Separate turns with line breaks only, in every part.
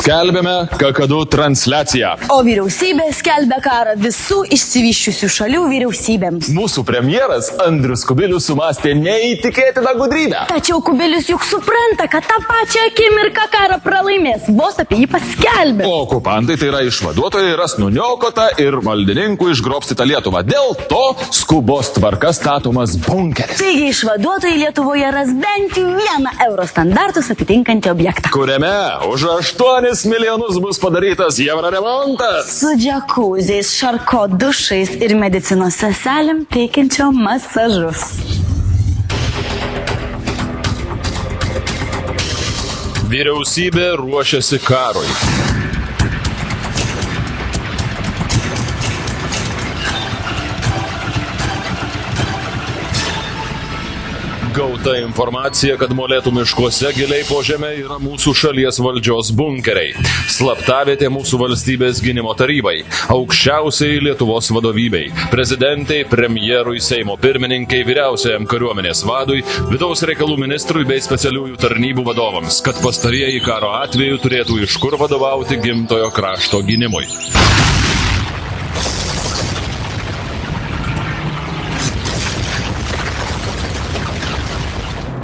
Skelbėme kakadu transliaciją.
O vyriausybė skelbia karą visų išsivysčiusių šalių vyriausybėms.
Mūsų premjeras Andrius Kubilius sumastė neįtikėtiną gudrybę.
Tačiau Kubilius juk supranta, kad tą pačią akimirką karą pralaimės, vos apie jį paskelbė.
O okupantai, tai yra išvaduotojai, ras nuniokotą ir valdininkų išgrobstytą Lietuvą. Dėl to skubos tvarka statomas bunkeris.
Taigi išvaduotojai Lietuvoje ras bent vieną euro standartus atitinkantį objektą,
Kuriame už 8 milijonus bus padarytas Euroremontas.
su džakuziais, šarko dušais ir medicinos seselėm teikiančio masažus.
Vyriausybė ruošiasi karui. Gauta informacija, kad Molėtų miškuose giliai po žeme yra mūsų šalies valdžios bunkeriai. Slaptavietė mūsų valstybės gynimo tarybai, aukščiausiai Lietuvos vadovybei, prezidentai, premjerui, Seimo pirmininkai, vyriausiajam kariuomenės vadui, vidaus reikalų ministrui bei specialiųjų tarnybų vadovams, kad pastarieji karo atveju turėtų iš kur vadovauti gimtojo krašto gynimui.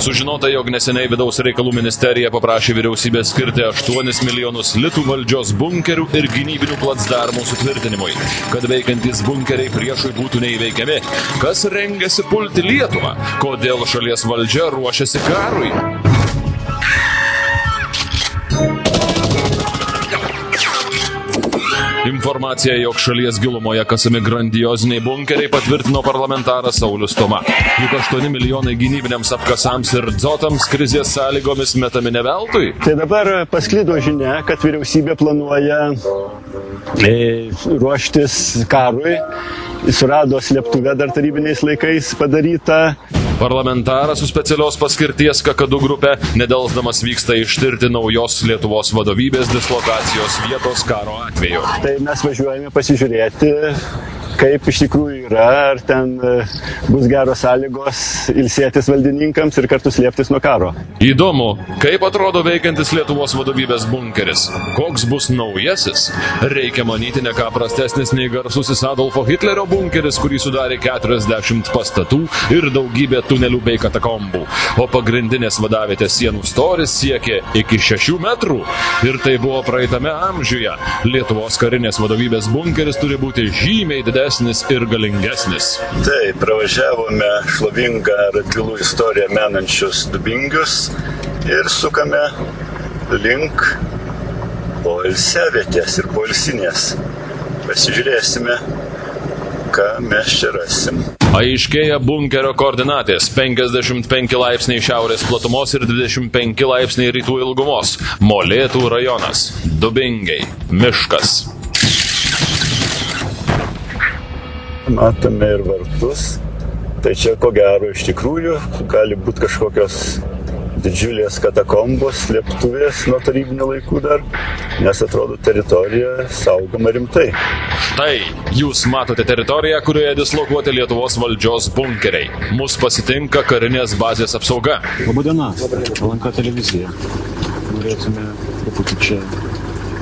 Sužinota, jog neseniai vidaus reikalų ministerija paprašė vyriausybės skirti 8 milijonus litų valdžios bunkerių ir gynybinių placdarmų sutvirtinimui, kad veikiantys bunkeriai priešui būtų neįveikiami. Kas rengiasi pulti Lietuvą? Kodėl šalies valdžia ruošiasi karui? Informacija, jog šalies gilumoje kasami grandioziniai bunkeriai, patvirtino parlamentaras Saulius Toma. Juk 8 milijonai gynybiniams apkasams ir dzotams krizės sąlygomis metami ne veltui.
Tai dabar pasklido žinia, kad vyriausybė planuoja ruoštis karui. Surado slėptuvę dar tarybiniais laikais padarytą.
Parlamentaras su specialios paskirties kakadu grupė nedelsdamas vyksta ištirti naujos Lietuvos vadovybės dislokacijos vietos karo atveju.
Tai mes važiuojame pasižiūrėti, kaip iš tikrųjų yra, ar ten bus geros sąlygos ilsėtis valdininkams ir kartu slėptis nuo karo.
Įdomu, kaip atrodo veikiantis Lietuvos vadovybės bunkeris. Koks bus naujasis? Reikia manyti ne ką prastesnis nei garsusis Adolfo Hitlerio bunkeris, kurį sudarė 40 pastatų ir daugybė tunelių bei katakombų. O pagrindinės vadavietės sienų storis siekė iki 6 metrų. Ir tai buvo praeitame amžiuje. Lietuvos karinės vadovybės bunkeris turi būti žymiai didesnis ir galingesnis.
Tai pravažiavome šlovingą Radvilų istoriją menančius Dubingius ir sukame link poilsiavietės ir poilsinės. Pasižiūrėsime, ką mes čia rasim.
Aiškėja bunkerio koordinatės – 55 laipsniai šiaurės platumos ir 25 laipsniai rytų ilgumos. Molėtų rajonas. Dubingiai. Miškas.
Matome ir vartus. Tai čia ko gero iš tikrųjų gali būti kažkokios didžiulės katakombos, slėptuvės nuo tarybinių laikų dar, nes atrodo teritorija saugoma rimtai.
Štai, jūs matote teritoriją, kurioje dislokuoti Lietuvos valdžios bunkeriai. Mus pasitinka karinės bazės apsauga.
Labadiena, LNK televizija. Norėtume truputį čia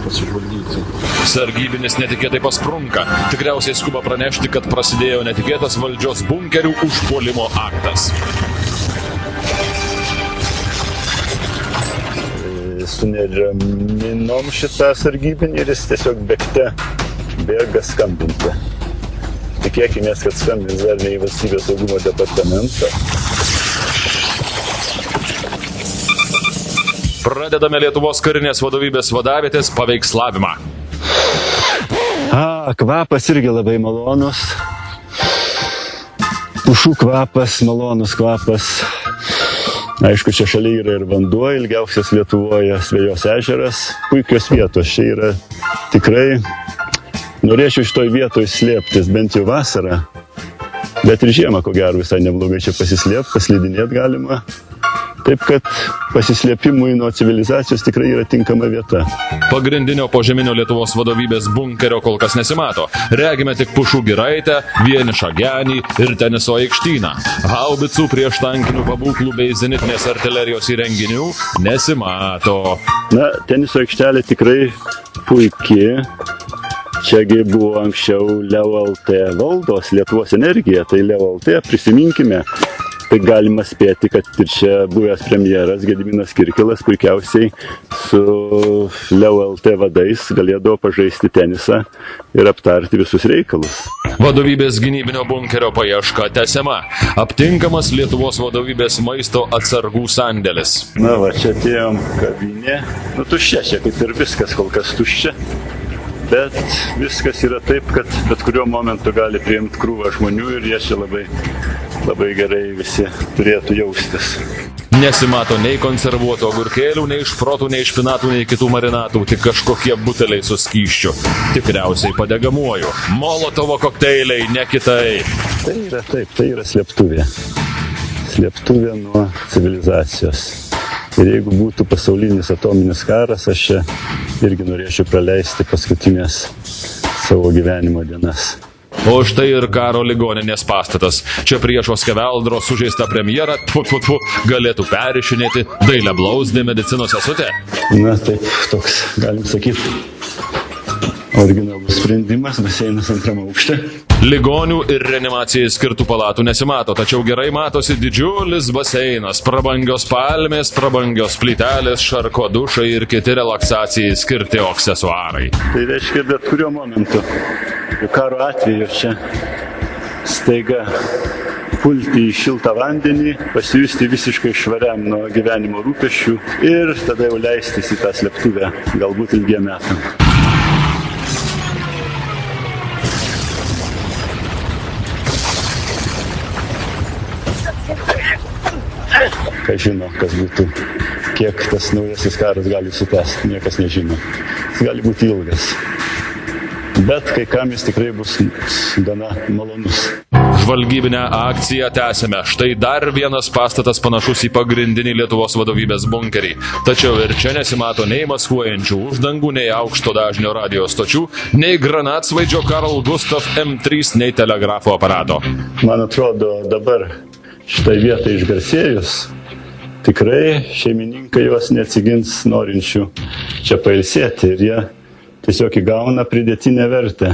pasižvalgyti.
Sargybinis netikėtai pasprunka. Tikriausiai skuba pranešti, kad prasidėjo netikėtas valdžios bunkerių užpuolimo aktas.
Su neraminom šitą sargybinį ir jis tiesiog bėga skambinti. Tikėkime, kad skambins dar ne į Valstybės saugumo departamentą.
Pradedame Lietuvos karinės vadovybės vadavietės paveikslavimą.
Kvapas irgi labai malonus. Pušų kvapas, malonus kvapas. Aišku, čia šalia yra ir vanduo, ilgiausias Lietuvoje, Svejos ežeras. Puikios vietos, čia yra tikrai. Norėčiau šitoj vietoj slėptis bent jau vasarą, bet ir žiemą, ko gero, visai neblogai čia pasislėpti, paslidinėti galima. Taip, kad pasislėpimui nuo civilizacijos tikrai yra tinkama vieta.
Pagrindinio požeminio Lietuvos vadovybės bunkerio kol kas nesimato. Regime tik Pušų giraitę, Vienišą genį ir teniso aikštyną. Haubicų, prieštankinių pabūklų bei zenitinės artilerijos įrenginių nesimato.
Na, teniso aikštelė tikrai puikiai. Čiagi buvo anksčiau Leo LT valdos Lietuvos energija, tai Leo LT prisiminkime. Tai galima spėti, kad ir čia buvęs premjeras Gediminas Kirkilas puikiausiai su Leo LT vadais galėdavo pažaisti tenisą ir aptarti visus reikalus.
Vadovybės gynybinio bunkerio paieška tęsiama. Aptinkamas Lietuvos vadovybės maisto atsargų sandėlis.
Na va, čia atėjom kavinė. Nu, tuščia, čia kaip ir viskas kol kas tuščia. Bet viskas yra taip, kad bet kuriuo momentu gali priimti krūvą žmonių ir jie čia labai gerai visi turėtų jaustis.
Nesimato nei konservuotų agurkėlių, nei šprotų, nei špinatų, nei kitų marinatų, tik kažkokie buteliai su skysčiu. Tikriausiai padegamuoju. Molotovo kokteiliai, ne kitai.
Tai yra slėptuvė. Slėptuvė nuo civilizacijos. Ir jeigu būtų pasaulinis atominis karas, aš čia irgi norėčiau praleisti paskutinės savo gyvenimo dienas.
O štai ir karo ligoninės pastatas. Čia priešo Skeveldros sužeista premjera galėtų perišinėti dailią blauzdį medicinos sesutę.
Na taip, toks, galim sakyti, originalus sprendimas, baseinas antram aukšte.
Ligonių ir reanimacijai skirtų palatų nesimato, tačiau gerai matosi didžiulis baseinas, prabangios palmės, prabangios plytelės, šarko dušai ir kiti relaksacijai skirti aksesuarai.
Tai reiškia, bet kuriuo momentu, karo atveju čia staiga pulti į šiltą vandenį, pasijusti visiškai švariam nuo gyvenimo rūpesčių ir tada jau leistis į tą slėptuvę, galbūt ilgiem metam. Kas žino, kas būtų, kiek tas naujasis karas gali sutęsti, niekas nežino. Jis gali būti ilgas. Bet kai kam jis tikrai bus gana malonus.
Žvalgybinę akciją tęsime. Štai dar vienas pastatas panašus į pagrindinį Lietuvos vadovybės bunkerį. Tačiau ir čia nesimato nei maskuojančių uždangų, nei aukšto dažnio radio stočių, nei granatsvaidžio Carl Gustav M3, nei telegrafo aparato.
Man atrodo, dabar šitai vietai išgarsėjus, tikrai šeimininkai juos neatsigins norinčių čia pailsėti ir jie tiesiog įgauna pridėtinę vertę.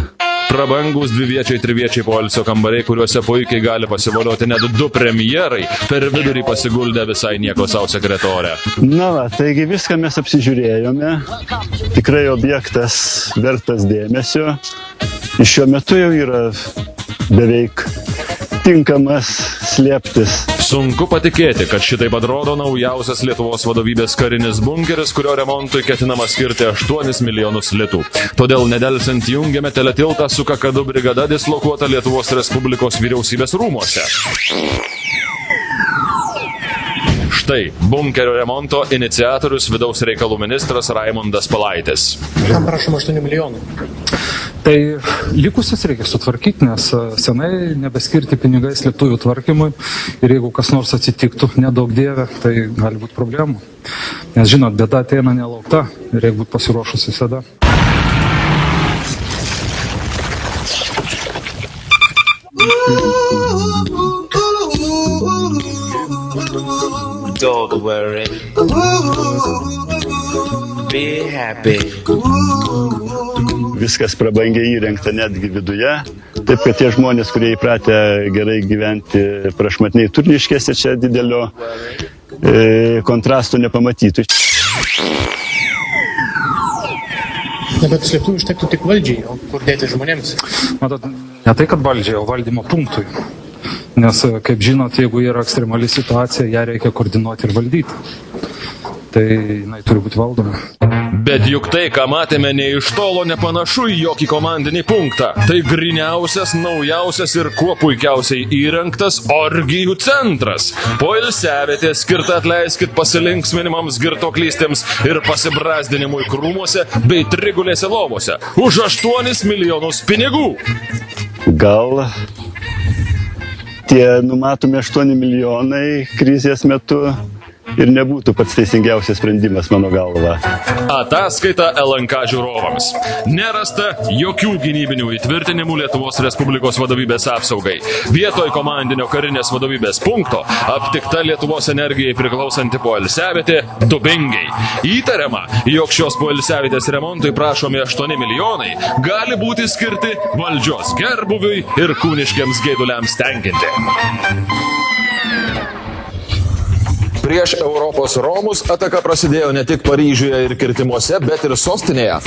Prabangus dviviečiai, triviečiai poilsio kambariai, kuriuose puikiai gali pasivolioti net 2 premjerai, per vidurį pasiguldę visai nieko savo sekretorę.
Na va, taigi viską mes apsižiūrėjome. Tikrai objektas vertas dėmesio. Iš šiuo metu jau yra beveik tinkamas slėptis.
Sunku patikėti, kad šitaip atrodo naujausias Lietuvos vadovybės karinis bunkeris, kurio remontui ketinama skirti 8 milijonus litų. Todėl nedelsiant jungiame teletiltą su Kakadu brigada dislokuota Lietuvos Respublikos vyriausybės rūmuose. Štai bunkerio remonto iniciatorius vidaus reikalų ministras Raimundas Palaitis.
Tam prašom 8 milijonų.
Tai likusius reikia sutvarkyti, nes senai nebeskirti pinigai slėptuvių tvarkymui ir jeigu kas nors atsitiktų, nedaug dievė, tai gali būti problemų. Nes žinot, bėda ateina nelaukta ir reikia būti pasiruošus visada.
Don't worry. Be happy.
Viskas prabangiai įrengta netgi viduje. Taip, kad tie žmonės, kurie įpratę gerai gyventi prašmatniai Turniškėse, čia didelio kontrasto nepamatytų.
Na, bet slėptuvų užtektų tik valdžiai, o kur dėti žmonėms?
Matot, ne tai, kad valdžiai, o valdymo punktui. Nes, kaip žinot, jeigu yra ekstremali situacija, ją reikia koordinuoti ir valdyti. Tai jinai turi būti valdoma.
Bet juk tai, ką matėme, ne iš tolo nepanašu į jokį komandinį punktą. Tai griniausias, naujausias ir kuo puikiausiai įrengtas orgijų centras. Poilsiavietė skirta atleiskit pasilinksminimams, girtuoklystėms ir pasibrazdinimui krūmuose bei trigulėse lovose. Už 8 milijonus pinigų.
Gal tie numatomi 8 milijonai krizės metu ir nebūtų pats teisingiausias sprendimas mano galva.
Ataskaita LNK žiūrovams. Nerasta jokių gynybinių įtvirtinimų Lietuvos Respublikos vadovybės apsaugai. Vietoj komandinio karinės vadovybės punkto aptikta Lietuvos energijai priklausanti poilsiavietė Dubingiai. Įtariama, jog šios poilsiavietės remontui prašomi 8 milijonai gali būti skirti valdžios gerbuviui ir kūniškiams geiduliams tenkinti. Prieš Europos Romus ataka prasidėjo ne tik Paryžiuje ir Kirtimuose, bet ir sostinėje.